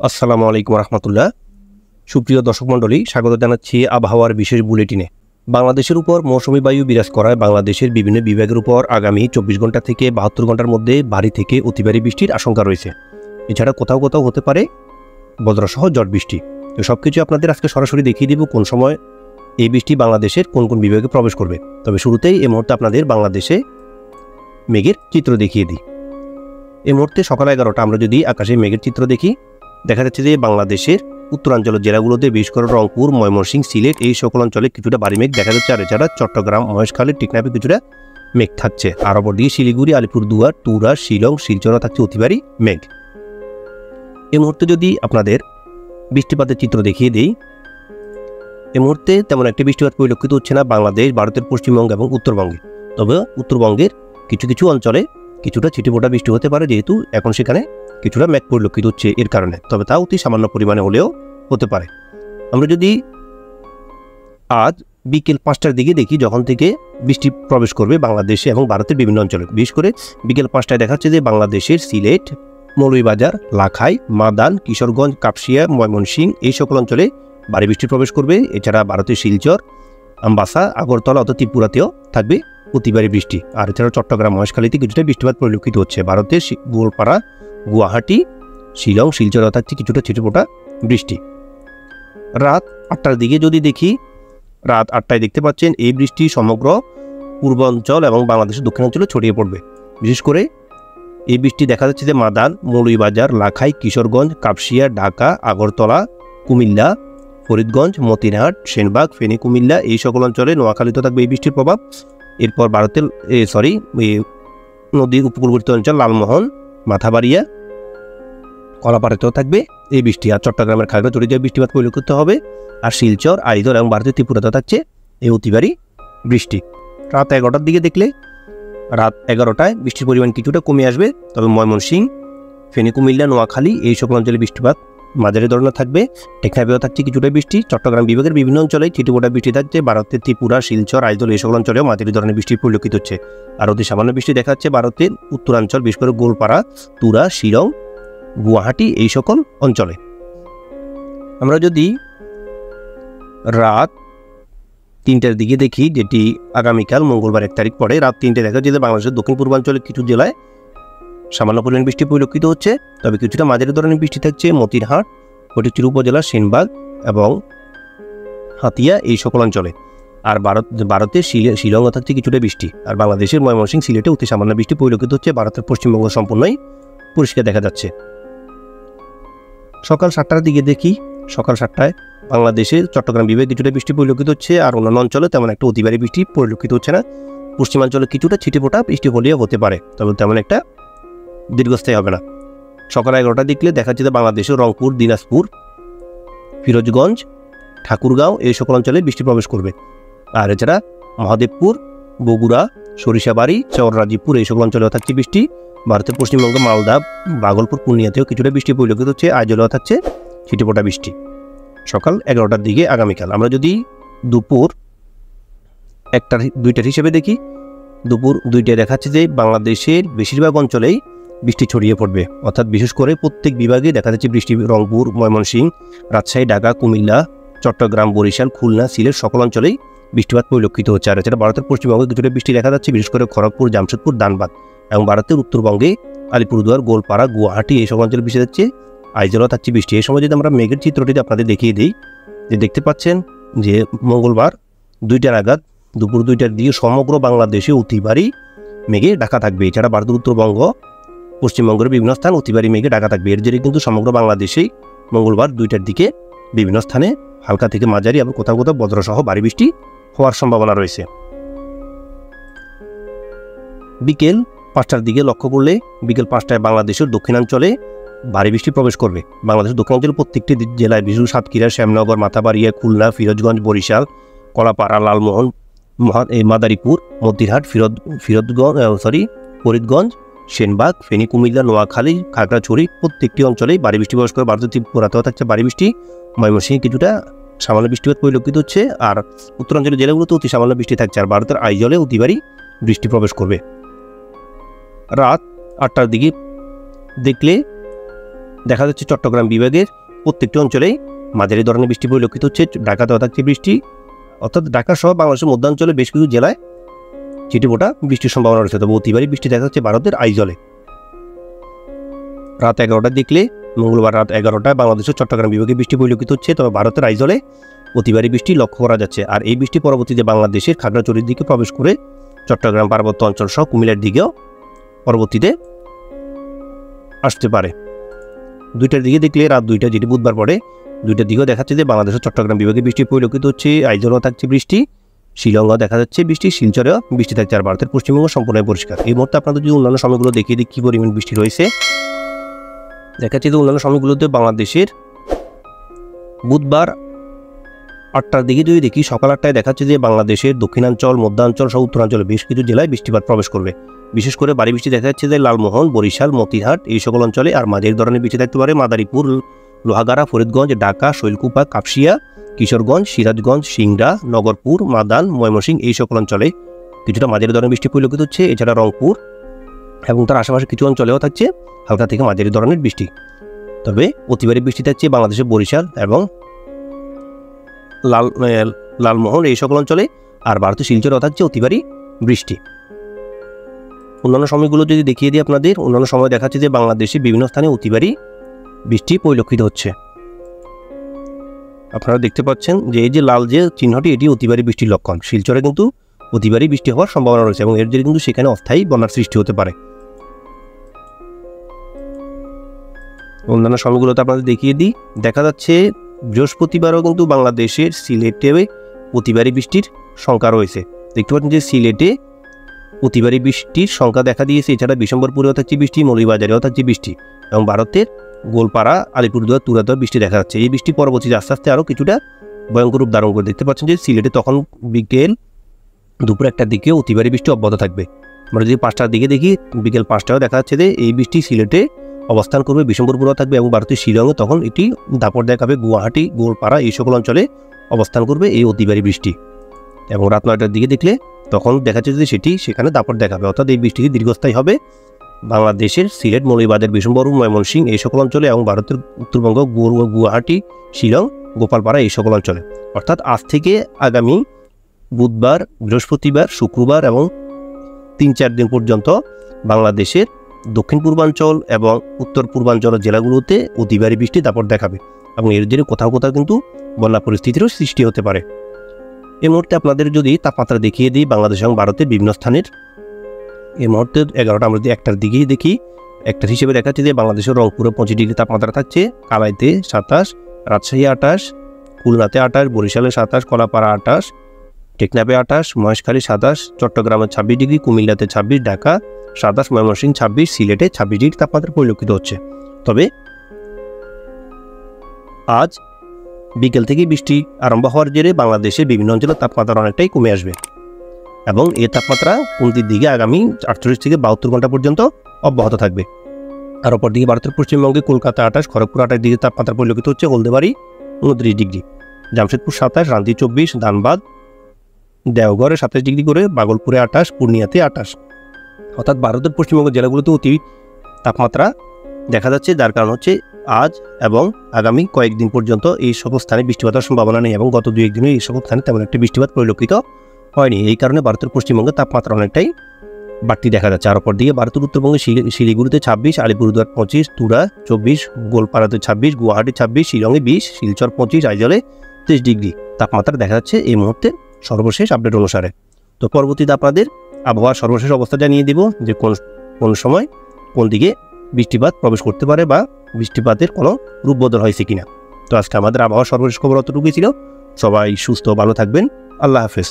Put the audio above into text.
আসসালামু আলাইকুম রহমতুল্লাহ। সুপ্রিয় দর্শক মণ্ডলী, স্বাগত জানাচ্ছি আবহাওয়ার বিশেষ বুলেটিনে। বাংলাদেশের উপর মৌসুমি বায়ু বিরাজ করায় বাংলাদেশের বিভিন্ন বিভাগের উপর আগামী 24 ঘন্টা থেকে 72 ঘন্টার মধ্যে ভারী থেকে অতি ভারী বৃষ্টির আশঙ্কা রয়েছে। এছাড়া কোথাও কোথাও হতে পারে বজ্রসহ ঝড় বৃষ্টি। তো সবকিছু আপনাদের আজকে সরাসরি দেখিয়ে দিব কোন সময় এই বৃষ্টি বাংলাদেশের কোন কোন বিভাগে প্রবেশ করবে। তবে শুরুতেই এই মুহূর্তে আপনাদের বাংলাদেশে মেঘের চিত্র দেখিয়ে দিই। এই মুহূর্তে সকাল 11টা আমরা যদি আকাশে মেঘের চিত্র দেখি, দেখা যাচ্ছে যে বাংলাদেশের উত্তরাঞ্চলের জেলাগুলোতে বিশেষ করে রংপুর, ময়মনসিংহ, সিলেট এই সকল অঞ্চলে কিছুটা ভারী মেঘ দেখা যাচ্ছে। আর এছাড়া চট্টগ্রাম, মহেশখালী, টেকনাফে কিছুটা মেঘ থাকছে। আর অপরদিকে শিলিগুড়ি, আলিপুরদুয়ার, তুরা, শিলং, শিলচরে থাকছে অতি ভারী মেঘ। এই মুহূর্তে যদি আপনাদের বৃষ্টিপাতের চিত্র দেখিয়ে দিই, এই মুহূর্তে তেমন একটা বৃষ্টিপাত পরিলক্ষিত হচ্ছে না বাংলাদেশ, ভারতের পশ্চিমবঙ্গ এবং উত্তরবঙ্গে। তবে উত্তরবঙ্গের কিছু কিছু অঞ্চলে কিছুটা ছিটেফোঁটা বৃষ্টি হতে পারে, যেহেতু এখন সেখানে কিছুটা মেঘ পরিলক্ষিত হচ্ছে এর কারণে। তবে তা অতি সামান্য পরিমাণে হলেও হতে পারে। আমরা যদি আজ বিকেল 5টার দিকে দেখি, যখন থেকে বৃষ্টি প্রবেশ করবে বাংলাদেশে এবং ভারতের বিভিন্ন অঞ্চলে, বিশেষ করে বিকেল 5টায় দেখাচ্ছে যে বাংলাদেশের সিলেট, মৌলভীবাজার, লাখাই, মাদান, কিশোরগঞ্জ, কাপসিয়া, ময়মনসিংহ এই সকল অঞ্চলে ভারী বৃষ্টি প্রবেশ করবে। এছাড়া ভারতের শিলচর, আমবাসা, আগরতলা অর্থাৎ ত্রিপুরাতেও থাকবে অতি ভারী বৃষ্টি। আর এছাড়া চট্টগ্রাম, মহেশখালীতে কিছুটা বৃষ্টিপাত পরিলক্ষিত হচ্ছে। ভারতের গোলপাড়া, গুয়াহাটি, শিলং, শিলচরে থাকছে কিছুটা ছিটেফোঁটা বৃষ্টি। রাত 8টার দিকে যদি দেখি, রাত 8টায় দেখতে পাচ্ছেন এই বৃষ্টি সমগ্র পূর্বাঞ্চল এবং বাংলাদেশের দক্ষিণাঞ্চলে ছড়িয়ে পড়বে। বিশেষ করে এই বৃষ্টি দেখা যাচ্ছে যে মাদান, মৌলভীবাজার, লাখাই, কিশোরগঞ্জ, কাপসিয়া, ঢাকা, আগরতলা, কুমিল্লা, ফরিদগঞ্জ, মতিরহাট, সেনবাগ, ফেনী, কুমিল্লা এই সকল অঞ্চলে, নোয়াখালীতে থাকবে এই বৃষ্টির প্রভাব। এরপর ভারতের নদীর উপকূলবর্তী অঞ্চল লালমোহন, মাথাবাড়িয়া, কলাপাড়াতেও থাকবে এই বৃষ্টি। আর চট্টগ্রামের খাগড়াছড়িতে বৃষ্টিপাত পরিলক্ষিত হবে। আর শিলচর, আইজল এবং ভারতের ত্রিপুরাতে থাকছে এই অতি ভারী বৃষ্টি। রাত 11টার দিকে দেখলে, রাত 11টায় বৃষ্টির পরিমাণ কিছুটা কমে আসবে। তবে ময়মনসিংহ, ফেনী, কুমিল্লা, নোয়াখালী এই সকল অঞ্চলে বৃষ্টিপাত মাঝারি ধরনের থাকবে। টেকনাফেও থাকছে কিছুটা বৃষ্টি। চট্টগ্রাম বিভাগের বিভিন্ন অঞ্চলে ছিটেফোঁটা বৃষ্টি থাকছে। ভারতের ত্রিপুরা, শিলচর, আইজল এই সকল অঞ্চলেও মাঝারি ধরনের বৃষ্টি পরিলক্ষিত হচ্ছে। আর অতি সামান্য বৃষ্টি দেখা যাচ্ছে ভারতের উত্তরাঞ্চল, বিশেষ করে গোলপাড়া, তুরা, শিলং, গুয়াহাটি এই সকল অঞ্চলে। আমরা যদি রাত 3টার দিকে দেখি, যেটি আগামীকাল মঙ্গলবার 1 তারিখ পরে, রাত 3টায় দেখা যাচ্ছে যে বাংলাদেশের দক্ষিণ পূর্বাঞ্চলের কিছু জেলায় সামান্য পরিমাণ বৃষ্টি পরিলক্ষিত হচ্ছে। তবে কিছুটা মাঝারি ধরনের বৃষ্টি থাকছে মতিরহাট, ফটিকছড়ি উপজেলা, সেনবাগ এবং হাতিয়া এই সকল অঞ্চলে। আর ভারতের শিলংয়ে থাকছে কিছুটা বৃষ্টি। আর বাংলাদেশের ময়মনসিংহ, সিলেটে অতি সামান্য বৃষ্টি পরিলক্ষিত হচ্ছে। ভারতের পশ্চিমবঙ্গ সম্পূর্ণই পরিষ্কার দেখা যাচ্ছে। সকাল 7টার দিকে দেখি, সকাল 7টায় বাংলাদেশের চট্টগ্রাম বিভাগে কিছুটা বৃষ্টি পরিলক্ষিত হচ্ছে। আর অন্যান্য অঞ্চলে তেমন একটা অতি ভারী বৃষ্টি পরিলক্ষিত হচ্ছে না। পশ্চিমাঞ্চলে কিছুটা ছিটেফোঁটা বৃষ্টি হলেও হতে পারে, তবে তেমন একটা দীর্ঘস্থায়ী হবে না। সকাল 11টা দেখলে দেখা যাচ্ছে যে বাংলাদেশের রংপুর, দিনাজপুর, ফিরোজগঞ্জ, ঠাকুরগাঁও এই সকল অঞ্চলে বৃষ্টি প্রবেশ করবে। আর এছাড়া মহাদেবপুর, বগুড়া, সরিষাবাড়ি, চররাজীবপুর এই সকল অঞ্চলেও থাকছে বৃষ্টি। ভারতের পশ্চিমবঙ্গ, মালদা, ভাগলপুর, পূর্ণিয়াতেও কিছুটা বৃষ্টি পরিলক্ষিত হচ্ছে। আইজলেও থাকছে ছিটেফোঁটা বৃষ্টি সকাল 11টার দিকে আগামীকাল। আমরা যদি দুপুর 1টা-2টার হিসেবে দেখি, দুপুর 2টায় দেখাচ্ছে যে বাংলাদেশের বেশিরভাগ অঞ্চলেই বৃষ্টি ছড়িয়ে পড়বে। অর্থাৎ বিশেষ করে প্রত্যেক বিভাগে দেখা যাচ্ছে বৃষ্টি। রংপুর, ময়মনসিংহ, রাজশাহী, ঢাকা, কুমিল্লা, চট্টগ্রাম, বরিশাল, খুলনা, সিলেট সকল অঞ্চলেই বৃষ্টিপাত পরিলক্ষিত হচ্ছে। আর এছাড়া ভারতের পশ্চিমবঙ্গে কিছুটা বৃষ্টি দেখা যাচ্ছে, বিশেষ করে খড়গপুর, জামশেদপুর, ধানবাদ এবং ভারতের উত্তরবঙ্গে আলিপুরদুয়ার, গোলপাড়া, গুয়াহাটি এই সকল অঞ্চলে বৃষ্টি যাচ্ছে। আইজলও থাকছে বৃষ্টি। এই সময় যদি আমরা মেঘের চিত্রটি আপনাদের দেখিয়ে দিই, যে দেখতে পাচ্ছেন যে মঙ্গলবার 2টা নাগাদ, দুপুর 2টার দিকে সমগ্র বাংলাদেশে অতি ভারী মেঘে ঢাকা থাকবে। এছাড়া ভারতের উত্তরবঙ্গ, পশ্চিমবঙ্গের বিভিন্ন স্থান অতি ভারী মেঘে ঢাকা থাকবে। এর জন্য কিন্তু সমগ্র বাংলাদেশেই মঙ্গলবার 2টার দিকে বিভিন্ন স্থানে হালকা থেকে মাঝারি এবং কোথাও কোথাও বজ্রসহ ভারী বৃষ্টি হওয়ার সম্ভাবনা রয়েছে। বিকেল 5টার দিকে লক্ষ্য করলে, বিকেল 5টায় বাংলাদেশের দক্ষিণাঞ্চলে ভারী বৃষ্টি প্রবেশ করবে। বাংলাদেশের দক্ষিণাঞ্চলের প্রত্যেকটি জেলায়, বিশেষ করে সাতক্ষীরা, শ্যামনগর, মাথাবাড়িয়া, খুলনা, ফিরোজগঞ্জ, বরিশাল, কলাপাড়া, লালমোহন, মাদারীপুর, মতিরহাট, ফরিদগঞ্জ, সেনবাগ, ফেনী, কুমিল্লা, নোয়াখালী, খাগড়াছড়ি প্রত্যেকটি অঞ্চলেই ভারী বৃষ্টি প্রবেশ করে। ভারতের ত্রিপুরাতেও থাকছে ভারী বৃষ্টি। ময়মনসিংহে কিছুটা সামান্য বৃষ্টিপাত পরিলক্ষিত হচ্ছে। আর উত্তরাঞ্চলের জেলাগুলোতে অতি সামান্য বৃষ্টি থাকছে। আর ভারতের আইজলে অতি ভারী বৃষ্টি প্রবেশ করবে। রাত 8টার দিকে দেখলে দেখা যাচ্ছে চট্টগ্রাম বিভাগের প্রত্যেকটি অঞ্চলেই মাঝারি ধরনের বৃষ্টি পরিলক্ষিত হচ্ছে। ঢাকাতেও থাকছে বৃষ্টি, অর্থাৎ ঢাকা সহ বাংলাদেশের মধ্যাঞ্চলে বেশ কিছু জেলায় ছিটেফোঁটা বৃষ্টির সম্ভাবনা রয়েছে। তবে অতি ভারী বৃষ্টি দেখা যাচ্ছে ভারতের আইজলে। রাত 11টায় দেখলে মঙ্গলবার রাত 11টায় বাংলাদেশের চট্টগ্রাম বিভাগে বৃষ্টি পরিলক্ষিত হচ্ছে, তবে ভারতের আইজলে অতি ভারী বৃষ্টি লক্ষ্য করা যাচ্ছে। আর এই বৃষ্টি পরবর্তীতে বাংলাদেশের খাগড়াছড়ির দিকে প্রবেশ করে চট্টগ্রাম পার্বত্য অঞ্চল সহ কুমিল্লার দিকেও পরবর্তীতে আসতে পারে। 2টার দিকে দেখলে রাত 2টা, যেটি বুধবার পরে 2টার দিকেও দেখাচ্ছে যে বাংলাদেশের চট্টগ্রাম বিভাগে বৃষ্টি পরিলক্ষিত হচ্ছে। আইজলেও থাকছে বৃষ্টি, শিলংও দেখা যাচ্ছে বৃষ্টি, শিলচরেও বৃষ্টি থাকছে। আর ভারতের পশ্চিমবঙ্গ সম্পূর্ণ পরিষ্কার। এই মুহূর্তে আপনাদের যদি অন্যান্য সময়গুলো দেখিয়ে দিই কী পরিমাণ বৃষ্টি রয়েছে, দেখাচ্ছে যে অন্যান্য সময়গুলোতে বাংলাদেশের বুধবার 8টার দিকে যদি দেখি, সকাল 8টায় দেখাচ্ছে যে বাংলাদেশের দক্ষিণাঞ্চল, মধ্যাঞ্চল সহ উত্তরাঞ্চলে বেশ কিছু জেলায় বৃষ্টিপাত প্রবেশ করবে। বিশেষ করে ভারী বৃষ্টি দেখা যাচ্ছে যে লালমোহন, বরিশাল, মতিহাট এই সকল অঞ্চলে। আর মাঝারি ধরনের বৃষ্টি থাকতে পারে মাদারীপুর, লোহাগাড়া, ফরিদগঞ্জ, ঢাকা, শৈলকুপা, কাপসিয়া, কিশোরগঞ্জ, সিরাজগঞ্জ, সিংড়া, নগরপুর, মাদান, ময়মনসিংহ এই সকল অঞ্চলে কিছুটা মাঝারি ধরনের বৃষ্টি পরিলক্ষিত হচ্ছে। এছাড়া রংপুর এবং তার আশেপাশে কিছু অঞ্চলেও থাকছে হালকা থেকে মাঝারি ধরনের বৃষ্টি। তবে অতি ভারী বৃষ্টি থাকছে বাংলাদেশের বরিশাল এবং লালমোহন এই সকল অঞ্চলে। আর ভারতের শিলচরেও থাকছে অতি ভারী বৃষ্টি। অন্যান্য সময়গুলো যদি দেখিয়ে দিই আপনাদের, অন্যান্য সময় দেখাচ্ছে যে বাংলাদেশে বিভিন্ন স্থানে অতি ভারী বৃষ্টি পরিলক্ষিত হচ্ছে। আপনারা দেখতে পাচ্ছেন যে এই যে লাল যে চিহ্নটি, এটি অতি ভারী বৃষ্টির লক্ষণ। শিলচরে কিন্তু অতি ভারী বৃষ্টি হওয়ার সম্ভাবনা রয়েছে এবং এর জন্য কিন্তু সেখানে অস্থায়ী বন্যার সৃষ্টি হতে পারে। অন্যান্য সময়গুলোতে আপনাদের দেখিয়ে দিই, দেখা যাচ্ছে বৃহস্পতিবারও কিন্তু বাংলাদেশের সিলেটে অতি ভারী বৃষ্টির সংখ্যা রয়েছে। দেখতে পাচ্ছেন যে সিলেটে অতি ভারী বৃষ্টির সংখ্যা দেখা দিয়েছে। এছাড়া বিশম্বরপুরেও থাকছে বৃষ্টি, মৌলভীবাজারেও থাকছে বৃষ্টি এবং ভারতের গোলপাড়া, আলিপুরদুয়ার, তুরাতেও বৃষ্টি দেখা যাচ্ছে। এই বৃষ্টি পরবর্তীতে আস্তে আস্তে আরও কিছুটা ভয়ঙ্কর রূপ ধারণ করে। দেখতে পাচ্ছেন যে সিলেটে তখন বিকেল দুপুর 1টার দিকে অতি ভারী বৃষ্টি অব্যাহত থাকবে। আমরা যদি 5টার দিকে দেখি, বিকেল 5টায়ও দেখা যাচ্ছে যে এই বৃষ্টি সিলেটে অবস্থান করবে, বিশম্বরপুরেও থাকবে এবং ভারতের শিলংয়ে তখন এটি দাপট দেখাবে। গুয়াহাটি, গোলপাড়া এই সকল অঞ্চলে অবস্থান করবে এই অতি ভারী বৃষ্টি। এবং রাত 9টার দিকে দেখলে তখন দেখা যাচ্ছে যে সেটি সেখানে দাপট দেখাবে, অর্থাৎ এই বৃষ্টিটি দীর্ঘস্থায়ী হবে বাংলাদেশের সিলেট, মৌলভীবাজার, বিশম্বরপুর, ময়মনসিংহ এই সকল অঞ্চলে এবং ভারতের উত্তরবঙ্গ, গুয়াহাটি, শিলং, গোপালপাড়া এই সকল অঞ্চলে। অর্থাৎ আজ থেকে আগামী বুধবার, বৃহস্পতিবার, শুক্রবার এবং 3-4 দিন পর্যন্ত বাংলাদেশের দক্ষিণ পূর্বাঞ্চল এবং উত্তর পূর্বাঞ্চলের জেলাগুলোতে অতি ভারী বৃষ্টি দাপট দেখাবে এবং এর জন্য কোথাও কোথাও কিন্তু বন্যা পরিস্থিতিরও সৃষ্টি হতে পারে। এই মুহূর্তে আপনাদের যদি তাপমাত্রা দেখিয়ে দিই বাংলাদেশ এবং ভারতের বিভিন্ন স্থানের, এই মুহূর্তে 11টা আমরা যদি 1টার দিকেই দেখি, একটার হিসেবে দেখাচ্ছে যে বাংলাদেশের রংপুরে 25 ডিগ্রি তাপমাত্রা থাকছে, কালাইতে 27, রাজশাহী 28, খুলনাতে 28, বরিশালে 27, কলাপাড়া 28, টেকনাফে 28, মহেশখালী 27, চট্টগ্রামে 26 ডিগ্রি, কুমিল্লাতে 26, ঢাকা 27, ময়মনসিংহ 26, সিলেটে 26 ডিগ্রি তাপমাত্রা পরিলক্ষিত হচ্ছে। তবে আজ বিকেল থেকে বৃষ্টি আরম্ভ হওয়ার জেরে বাংলাদেশের বিভিন্ন অঞ্চলের তাপমাত্রা অনেকটাই কমে আসবে এবং এই তাপমাত্রা কমতির দিকে আগামী 48 থেকে 72 ঘন্টা পর্যন্ত অব্যাহত থাকবে। আর অপরদিকে ভারতের পশ্চিমবঙ্গে কলকাতা 28, খড়গপুর 28 ডিগ্রি তাপমাত্রা পরিলক্ষিত হচ্ছে, হলদিবাড়ি 29 ডিগ্রি, জামশেদপুর 27, রাঞ্চি 24, ধানবাদ, দেওঘরে 27 ডিগ্রি করে, ভাগলপুরে 28, পূর্ণিয়াতে 28। অর্থাৎ ভারতের পশ্চিমবঙ্গের জেলাগুলোতে অতি তাপমাত্রা দেখা যাচ্ছে, যার কারণ হচ্ছে আজ এবং আগামী কয়েকদিন পর্যন্ত এই সকল স্থানে বৃষ্টিপাতের সম্ভাবনা নেই এবং গত 2-1 দিনে এই সকল স্থানে তেমন একটি বৃষ্টিপাত পরিলক্ষিত হয়নি। এই কারণে ভারতের পশ্চিমবঙ্গে তাপমাত্রা অনেকটাই বাড়তি দেখা যাচ্ছে। আর অপরদিকে ভারতের উত্তরবঙ্গে শিলিগুড়িতে 26, আলিপুরদুয়ার 25, তুরা 24, গোলপাড়াতে 26, গুয়াহাটি 26, শিলংয়ে 20, শিলচর 25, আইজলে 23 ডিগ্রি তাপমাত্রা দেখা যাচ্ছে এই মুহূর্তে সর্বশেষ আপডেট অনুসারে। তো পরবর্তীতে আপনাদের আবহাওয়ার সর্বশেষ অবস্থা জানিয়ে দেব যে কোন সময় কোন দিকে বৃষ্টিপাত প্রবেশ করতে পারে বা বৃষ্টিপাতের কোনো রূপ বদল হয়েছে কিনা। তো আজকে আমাদের আবহাওয়ার সর্বশেষ খবর অতটুকুই ছিল। সবাই সুস্থ ভালো থাকবেন। আল্লাহ হাফেজ।